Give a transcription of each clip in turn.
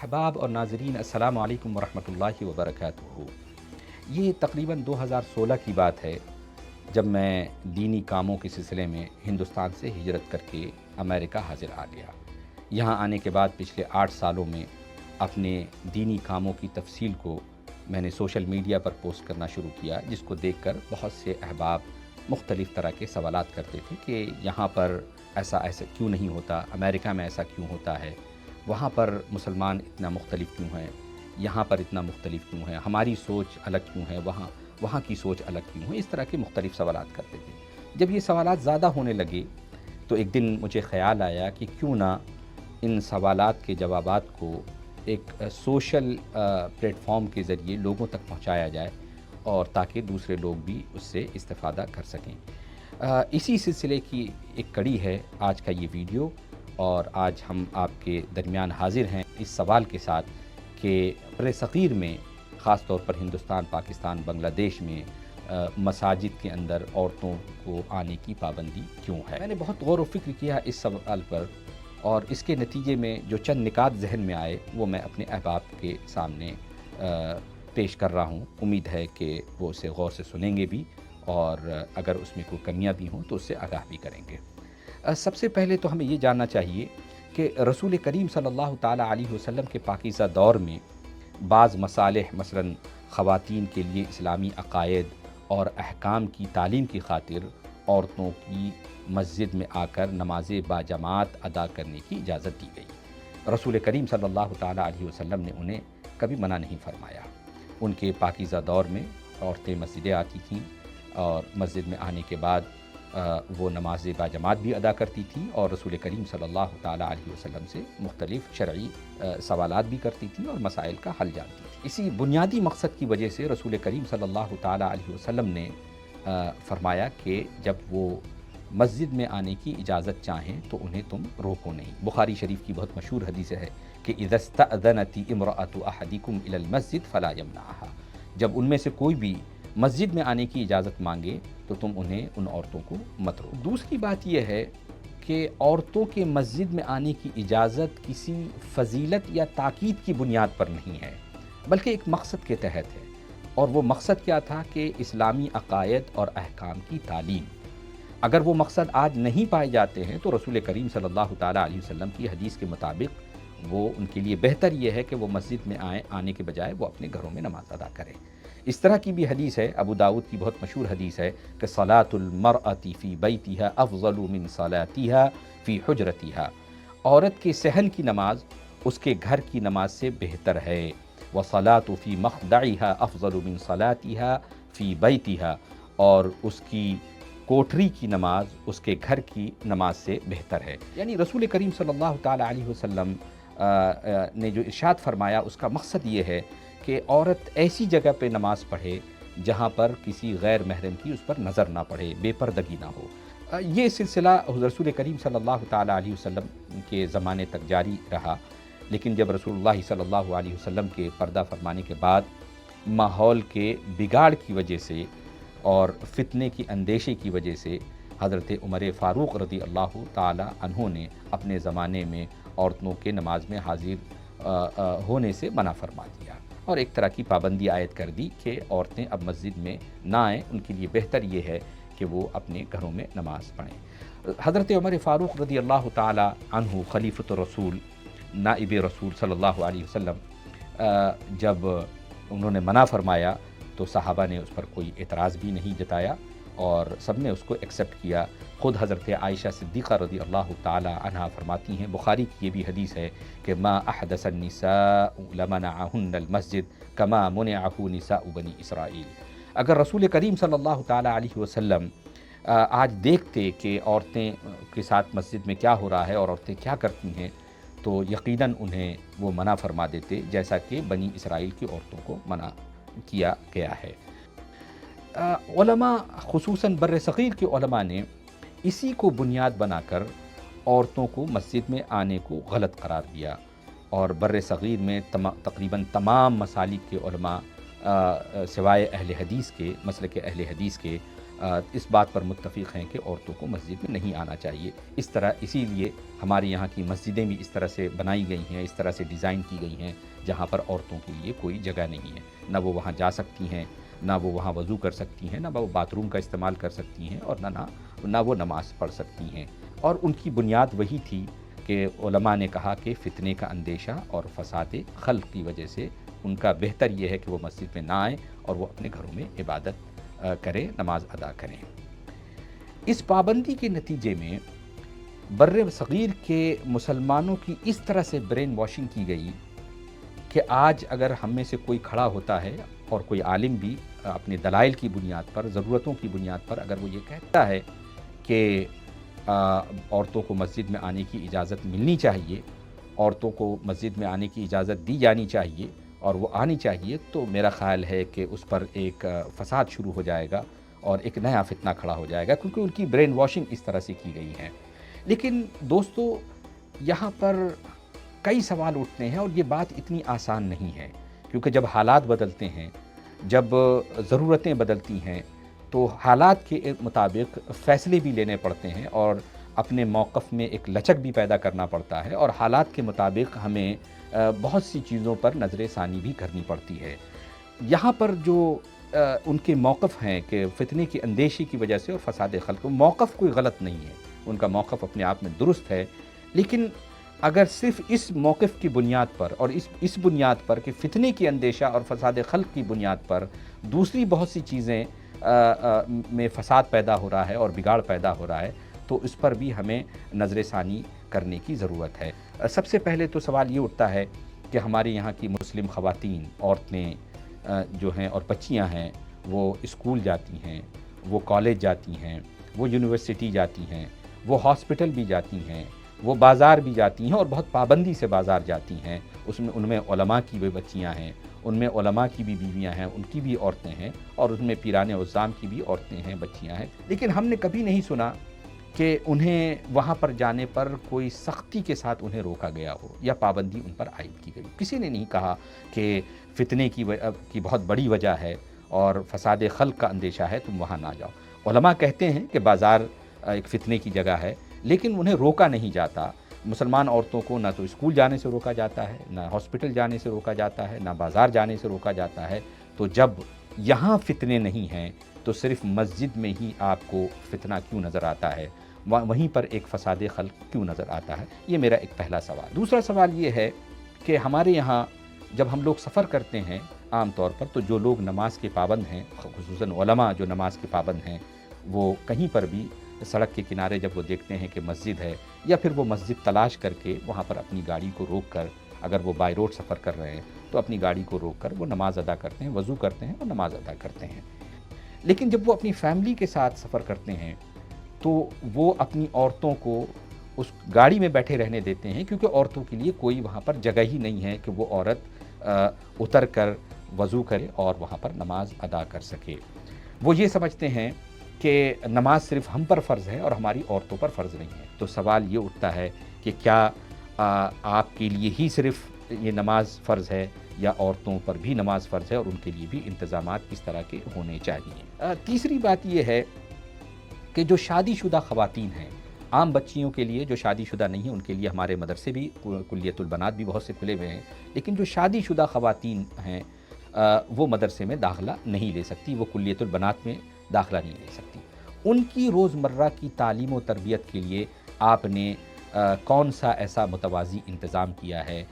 احباب اور ناظرین، السلام علیکم ورحمۃ اللہ وبرکاتہ۔ یہ تقریباً 2016 کی بات ہے جب میں دینی کاموں کے سلسلے میں ہندوستان سے ہجرت کر کے امریکہ حاضر آ گیا۔ یہاں آنے کے بعد پچھلے 8 سالوں میں اپنے دینی کاموں کی تفصیل کو میں نے سوشل میڈیا پر پوسٹ کرنا شروع کیا، جس کو دیکھ کر بہت سے احباب مختلف طرح کے سوالات کرتے تھے کہ یہاں پر ایسا کیوں نہیں ہوتا، امریکہ میں ایسا کیوں ہوتا ہے، وہاں پر مسلمان اتنا مختلف کیوں ہیں، یہاں پر اتنا مختلف کیوں ہے، ہماری سوچ الگ کیوں ہے، وہاں کی سوچ الگ کیوں ہے، اس طرح کے مختلف سوالات کرتے تھے۔ جب یہ سوالات زیادہ ہونے لگے تو ایک دن مجھے خیال آیا کہ کیوں نہ ان سوالات کے جوابات کو ایک سوشل پلیٹ فارم کے ذریعے لوگوں تک پہنچایا جائے اور تاکہ دوسرے لوگ بھی اس سے استفادہ کر سکیں۔ اسی سلسلے کی ایک کڑی ہے آج کا یہ ویڈیو، اور آج ہم آپ کے درمیان حاضر ہیں اس سوال کے ساتھ کہ بر صغیر میں، خاص طور پر ہندوستان، پاکستان، بنگلہ دیش میں مساجد کے اندر عورتوں کو آنے کی پابندی کیوں ہے۔ میں نے بہت غور و فکر کیا اس سوال پر، اور اس کے نتیجے میں جو چند نکات ذہن میں آئے وہ میں اپنے احباب کے سامنے پیش کر رہا ہوں۔ امید ہے کہ وہ اسے غور سے سنیں گے بھی، اور اگر اس میں کوئی کمیاں بھی ہوں تو اس سے آگاہ بھی کریں گے۔ سب سے پہلے تو ہمیں یہ جاننا چاہیے کہ رسول کریم صلی اللہ تعالیٰ علیہ وسلم کے پاکیزہ دور میں بعض مصالح، مثلاً خواتین کے لیے اسلامی عقائد اور احکام کی تعلیم کی خاطر عورتوں کی مسجد میں آ کر نماز باجماعت ادا کرنے کی اجازت دی گئی۔ رسول کریم صلی اللہ تعالیٰ علیہ وسلم نے انہیں کبھی منع نہیں فرمایا۔ ان کے پاکیزہ دور میں عورتیں مسجدیں آتی تھیں، اور مسجد میں آنے کے بعد وہ نماز باجماعت بھی ادا کرتی تھیں، اور رسول کریم صلی اللہ تعالیٰ علیہ وسلم سے مختلف شرعی سوالات بھی کرتی تھیں اور مسائل کا حل جانتی تھیں۔ اسی بنیادی مقصد کی وجہ سے رسول کریم صلی اللہ تعالیٰ علیہ وسلم نے فرمایا کہ جب وہ مسجد میں آنے کی اجازت چاہیں تو انہیں تم روکو نہیں۔ بخاری شریف کی بہت مشہور حدیث ہے کہ اذا استأذنت امرأة احدکم الی المسجد فلا یمنعها، جب ان میں سے کوئی بھی مسجد میں آنے کی اجازت مانگے تو تم انہیں، ان عورتوں کو مت روکو۔ دوسری بات یہ ہے کہ عورتوں کے مسجد میں آنے کی اجازت کسی فضیلت یا تاکید کی بنیاد پر نہیں ہے، بلکہ ایک مقصد کے تحت ہے، اور وہ مقصد کیا تھا کہ اسلامی عقائد اور احکام کی تعلیم۔ اگر وہ مقصد آج نہیں پائے جاتے ہیں تو رسول کریم صلی اللہ تعالیٰ علیہ وسلم کی حدیث کے مطابق وہ ان کے لیے بہتر یہ ہے کہ وہ مسجد میں آنے کے بجائے وہ اپنے گھروں میں نماز ادا کریں۔ اس طرح کی بھی حدیث ہے، ابو داؤد کی بہت مشہور حدیث ہے کہ صلاۃ المرأۃ فی بیتها افضل من صلاتها فی حجرتها، عورت کے صحن کی نماز اس کے گھر کی نماز سے بہتر ہے، وصلاۃ فی مخدعها افضل من صلاتها فی بیتها، اور اس کی کوٹری کی نماز اس کے گھر کی نماز سے بہتر ہے۔ یعنی رسول کریم صلی اللہ تعالیٰ علیہ وسلم نے جو ارشاد فرمایا اس کا مقصد یہ ہے کہ عورت ایسی جگہ پہ نماز پڑھے جہاں پر کسی غیر محرم کی اس پر نظر نہ پڑے، بے پردگی نہ ہو۔ یہ سلسلہ رسول کریم صلی اللہ تعالیٰ علیہ وسلم کے زمانے تک جاری رہا، لیکن جب رسول اللہ صلی اللہ علیہ وسلم کے پردہ فرمانے کے بعد ماحول کے بگاڑ کی وجہ سے اور فتنے کی اندیشے کی وجہ سے حضرت عمر فاروق رضی اللہ تعالیٰ عنہ نے اپنے زمانے میں عورتوں کے نماز میں حاضر ہونے سے منع فرما دیا، اور ایک طرح کی پابندی عائد کر دی کہ عورتیں اب مسجد میں نہ آئیں، ان کے لیے بہتر یہ ہے کہ وہ اپنے گھروں میں نماز پڑھیں۔ حضرت عمر فاروق رضی اللہ تعالیٰ عنہ خلیفۃ الرسول، نائب رسول صلی اللہ علیہ وسلم، جب انہوں نے منع فرمایا تو صحابہ نے اس پر کوئی اعتراض بھی نہیں جتایا، اور سب نے اس کو ایکسیپٹ کیا۔ خود حضرت عائشہ صدیقہ رضی اللہ تعالی عنہا فرماتی ہیں، بخاری کی یہ بھی حدیث ہے کہ ما احدث النساء لمنعهن المسجد كما منعه نساء بنی اسرائیل۔ اگر رسول کریم صلی اللہ تعالی علیہ وسلم آج دیکھتے کہ عورتیں کے ساتھ مسجد میں کیا ہو رہا ہے اور عورتیں کیا کرتی ہیں تو یقیناً انہیں وہ منع فرما دیتے، جیسا کہ بنی اسرائیل کی عورتوں کو منع کیا گیا ہے۔ علماء، خصوصاً بر صغیر کے علماء نے اسی کو بنیاد بنا کر عورتوں کو مسجد میں آنے کو غلط قرار دیا، اور بر صغیر میں تقریباً تمام مسالک کے علماء سوائے اہل حدیث کے، مسلک اہل حدیث کے، اس بات پر متفق ہیں کہ عورتوں کو مسجد میں نہیں آنا چاہیے۔ اسی لیے ہمارے یہاں کی مسجدیں بھی اس طرح سے بنائی گئی ہیں، اس طرح سے ڈیزائن کی گئی ہیں جہاں پر عورتوں کے لیے کوئی جگہ نہیں ہے، نہ وہ وہاں جا سکتی ہیں، نہ وہ وہاں وضو کر سکتی ہیں، نہ وہ باتھ روم کا استعمال کر سکتی ہیں، اور نہ وہ نماز پڑھ سکتی ہیں۔ اور ان کی بنیاد وہی تھی کہ علماء نے کہا کہ فتنے کا اندیشہ اور فساد خلق کی وجہ سے ان کا بہتر یہ ہے کہ وہ مسجد میں نہ آئیں اور وہ اپنے گھروں میں عبادت کریں، نماز ادا کریں۔ اس پابندی کے نتیجے میں بر صغیر کے مسلمانوں کی اس طرح سے برین واشنگ کی گئی کہ آج اگر ہم میں سے کوئی کھڑا ہوتا ہے اور کوئی عالم بھی اپنے دلائل کی بنیاد پر، ضرورتوں کی بنیاد پر اگر وہ یہ کہتا ہے کہ عورتوں کو مسجد میں آنے کی اجازت ملنی چاہیے، عورتوں کو مسجد میں آنے کی اجازت دی جانی چاہیے اور وہ آنی چاہیے، تو میرا خیال ہے کہ اس پر ایک فساد شروع ہو جائے گا اور ایک نیا فتنہ کھڑا ہو جائے گا، کیونکہ ان کی برین واشنگ اس طرح سے کی گئی ہے۔ لیکن دوستو، یہاں پر کئی سوال اٹھتے ہیں اور یہ بات اتنی آسان نہیں ہے، کیونکہ جب حالات بدلتے ہیں، جب ضرورتیں بدلتی ہیں، تو حالات کے مطابق فیصلے بھی لینے پڑتے ہیں اور اپنے موقف میں ایک لچک بھی پیدا کرنا پڑتا ہے، اور حالات کے مطابق ہمیں بہت سی چیزوں پر نظر ثانی بھی کرنی پڑتی ہے۔ یہاں پر جو ان کے موقف ہیں کہ فتنے کی اندیشی کی وجہ سے اور فساد خلق، موقف کوئی غلط نہیں ہے، ان کا موقف اپنے آپ میں درست ہے، لیکن اگر صرف اس موقف کی بنیاد پر اور اس بنیاد پر کہ فتنے کی اندیشہ اور فساد خلق کی بنیاد پر دوسری بہت سی چیزیں میں فساد پیدا ہو رہا ہے اور بگاڑ پیدا ہو رہا ہے، تو اس پر بھی ہمیں نظر ثانی کرنے کی ضرورت ہے۔ سب سے پہلے تو سوال یہ اٹھتا ہے کہ ہمارے یہاں کی مسلم خواتین، عورتیں جو ہیں اور بچیاں ہیں، وہ اسکول جاتی ہیں، وہ کالج جاتی ہیں، وہ یونیورسٹی جاتی ہیں، وہ ہاسپٹل بھی جاتی ہیں، وہ بازار بھی جاتی ہیں اور بہت پابندی سے بازار جاتی ہیں۔ ان میں علماء کی بھی بچیاں ہیں، ان میں علماء کی بھی بیویاں ہیں، ان کی بھی عورتیں ہیں، اور ان میں پیران عظام کی بھی عورتیں ہیں، بچیاں ہیں، لیکن ہم نے کبھی نہیں سنا کہ انہیں وہاں پر جانے پر کوئی سختی کے ساتھ انہیں روکا گیا ہو یا پابندی ان پر عائد کی گئی۔ کسی نے نہیں کہا کہ فتنے کی بہت بڑی وجہ ہے اور فساد خلق کا اندیشہ ہے، تم وہاں نہ جاؤ۔ علماء کہتے ہیں کہ بازار ایک فتنے کی جگہ ہے، لیکن انہیں روکا نہیں جاتا۔ مسلمان عورتوں کو نہ تو اسکول جانے سے روکا جاتا ہے، نہ ہاسپٹل جانے سے روکا جاتا ہے، نہ بازار جانے سے روکا جاتا ہے۔ تو جب یہاں فتنے نہیں ہیں تو صرف مسجد میں ہی آپ کو فتنہ کیوں نظر آتا ہے، وہیں پر ایک فساد خلق کیوں نظر آتا ہے؟ یہ میرا ایک پہلا سوال۔ دوسرا سوال یہ ہے کہ ہمارے یہاں جب ہم لوگ سفر کرتے ہیں عام طور پر، تو جو لوگ نماز کے پابند ہیں، خصوصاً علماء جو نماز کے پابند ہیں، وہ کہیں پر بھی سڑک کے کنارے جب وہ دیکھتے ہیں کہ مسجد ہے، یا پھر وہ مسجد تلاش کر کے وہاں پر اپنی گاڑی کو روک کر، اگر وہ بائی روڈ سفر کر رہے ہیں تو اپنی گاڑی کو روک کر وہ نماز ادا کرتے ہیں، وضو کرتے ہیں اور نماز ادا کرتے ہیں۔ لیکن جب وہ اپنی فیملی کے ساتھ سفر کرتے ہیں تو وہ اپنی عورتوں کو اس گاڑی میں بیٹھے رہنے دیتے ہیں، کیونکہ عورتوں کے لیے کوئی وہاں پر جگہ ہی نہیں ہے کہ وہ عورت اتر کر وضو کرے اور وہاں پر نماز ادا کر سکے۔ وہ یہ سمجھتے ہیں کہ نماز صرف ہم پر فرض ہے اور ہماری عورتوں پر فرض نہیں ہے۔ تو سوال یہ اٹھتا ہے کہ کیا آپ کے لیے ہی صرف یہ نماز فرض ہے یا عورتوں پر بھی نماز فرض ہے، اور ان کے لیے بھی انتظامات کس طرح کے ہونے چاہیے؟ تیسری بات یہ ہے کہ جو شادی شدہ خواتین ہیں، عام بچیوں کے لیے جو شادی شدہ نہیں ہیں ان کے لیے ہمارے مدرسے بھی، کلیت البنات بھی بہت سے کھلے ہوئے ہیں، لیکن جو شادی شدہ خواتین ہیں وہ مدرسے میں داخلہ نہیں لے سکتی، وہ کلیت البنات میں داخلہ نہیں لے سکتی۔ ان کی روزمرہ کی تعلیم و تربیت کے لیے آپ نے کون سا ایسا متوازی انتظام کیا ہے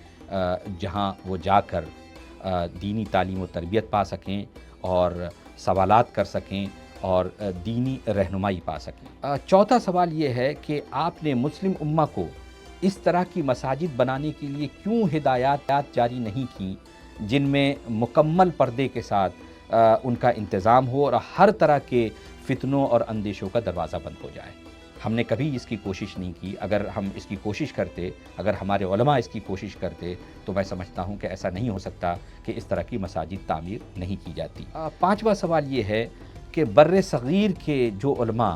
جہاں وہ جا کر دینی تعلیم و تربیت پا سکیں اور سوالات کر سکیں اور دینی رہنمائی پا سکیں؟ چوتھا سوال یہ ہے کہ آپ نے مسلم امہ کو اس طرح کی مساجد بنانے کے لیے کیوں ہدایات جاری نہیں کی جن میں مکمل پردے کے ساتھ ان کا انتظام ہو اور ہر طرح کے فتنوں اور اندیشوں کا دروازہ بند ہو جائے؟ ہم نے کبھی اس کی کوشش نہیں کی۔ اگر ہم اس کی کوشش کرتے، اگر ہمارے علماء اس کی کوشش کرتے، تو میں سمجھتا ہوں کہ ایسا نہیں ہو سکتا کہ اس طرح کی مساجد تعمیر نہیں کی جاتی۔ پانچواں سوال یہ ہے کہ بر صغیر کے جو علماء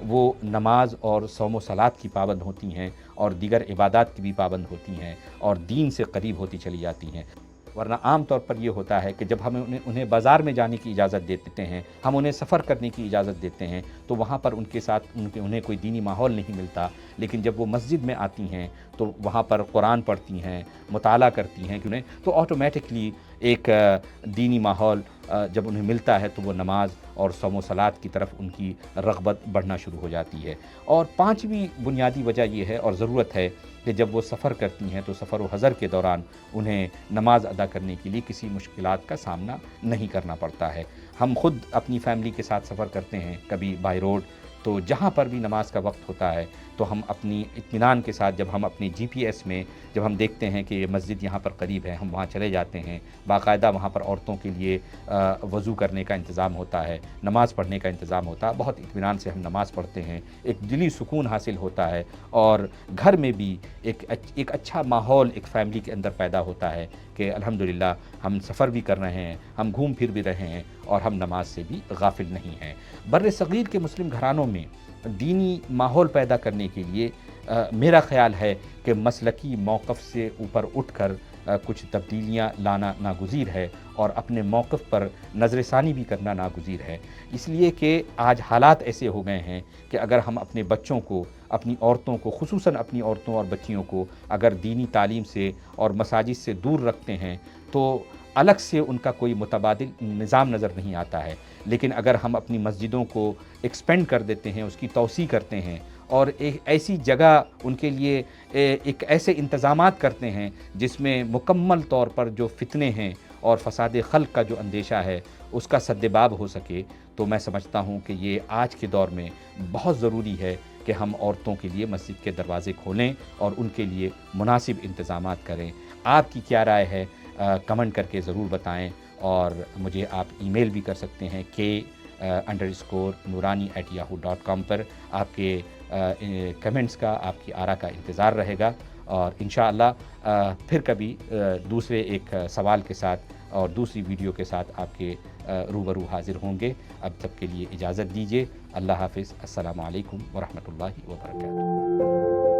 وہ نماز اور صوم و صلات کی پابند ہوتی ہیں اور دیگر عبادات کی بھی پابند ہوتی ہیں اور دین سے قریب ہوتی چلی جاتی ہیں۔ ورنہ عام طور پر یہ ہوتا ہے کہ جب ہم انہیں بازار میں جانے کی اجازت دیتے ہیں، ہم انہیں سفر کرنے کی اجازت دیتے ہیں، تو وہاں پر ان کے ساتھ انہیں کوئی دینی ماحول نہیں ملتا، لیکن جب وہ مسجد میں آتی ہیں تو وہاں پر قرآن پڑھتی ہیں، مطالعہ کرتی ہیں کہ انہیں تو آٹومیٹکلی ایک دینی ماحول جب انہیں ملتا ہے تو وہ نماز اور صوم و صلات کی طرف ان کی رغبت بڑھنا شروع ہو جاتی ہے۔ اور پانچویں بنیادی وجہ یہ ہے اور ضرورت ہے کہ جب وہ سفر کرتی ہیں تو سفر و حضر کے دوران انہیں نماز ادا کرنے کے لیے کسی مشکلات کا سامنا نہیں کرنا پڑتا ہے۔ ہم خود اپنی فیملی کے ساتھ سفر کرتے ہیں کبھی بائی روڈ، تو جہاں پر بھی نماز کا وقت ہوتا ہے تو ہم اپنی اطمینان کے ساتھ جب ہم اپنی جی پی ایس میں جب ہم دیکھتے ہیں کہ یہ مسجد یہاں پر قریب ہے، ہم وہاں چلے جاتے ہیں۔ باقاعدہ وہاں پر عورتوں کے لیے وضو کرنے کا انتظام ہوتا ہے، نماز پڑھنے کا انتظام ہوتا ہے، بہت اطمینان سے ہم نماز پڑھتے ہیں، ایک دلی سکون حاصل ہوتا ہے اور گھر میں بھی ایک اچھا ماحول ایک فیملی کے اندر پیدا ہوتا ہے کہ الحمدللہ ہم سفر بھی کر رہے ہیں، ہم گھوم پھر بھی رہے ہیں اور ہم نماز سے بھی غافل نہیں ہیں۔ بر صغیر کے مسلم گھرانوں میں دینی ماحول پیدا کرنے کے لیے میرا خیال ہے کہ مسلکی موقف سے اوپر اٹھ کر کچھ تبدیلیاں لانا ناگزیر ہے اور اپنے موقف پر نظر ثانی بھی کرنا ناگزیر ہے، اس لیے کہ آج حالات ایسے ہو گئے ہیں کہ اگر ہم اپنے بچوں کو، اپنی عورتوں کو، خصوصاً اپنی عورتوں اور بچیوں کو اگر دینی تعلیم سے اور مساجد سے دور رکھتے ہیں تو الگ سے ان کا کوئی متبادل نظام نظر نہیں آتا ہے، لیکن اگر ہم اپنی مسجدوں کو ایکسپینڈ کر دیتے ہیں، اس کی توسیع کرتے ہیں اور ایک ایسی جگہ ان کے لیے ایک ایسے انتظامات کرتے ہیں جس میں مکمل طور پر جو فتنے ہیں اور فساد خلق کا جو اندیشہ ہے اس کا سدباب ہو سکے، تو میں سمجھتا ہوں کہ یہ آج کے دور میں بہت ضروری ہے کہ ہم عورتوں کے لیے مسجد کے دروازے کھولیں اور ان کے لیے مناسب انتظامات کریں۔ آپ کی کیا رائے ہے؟ کمنٹ کر کے ضرور بتائیں اور مجھے آپ ای میل بھی کر سکتے ہیں k_noorani@yahoo.com پر۔ آپ کے کمنٹس کا، آپ کی آراء کا انتظار رہے گا اور انشاءاللہ پھر کبھی دوسرے ایک سوال کے ساتھ اور دوسری ویڈیو کے ساتھ آپ کے روبرو حاضر ہوں گے۔ اب تک کے لیے اجازت دیجیے۔ اللہ حافظ۔ السلام علیکم ورحمۃ اللہ وبرکاتہ۔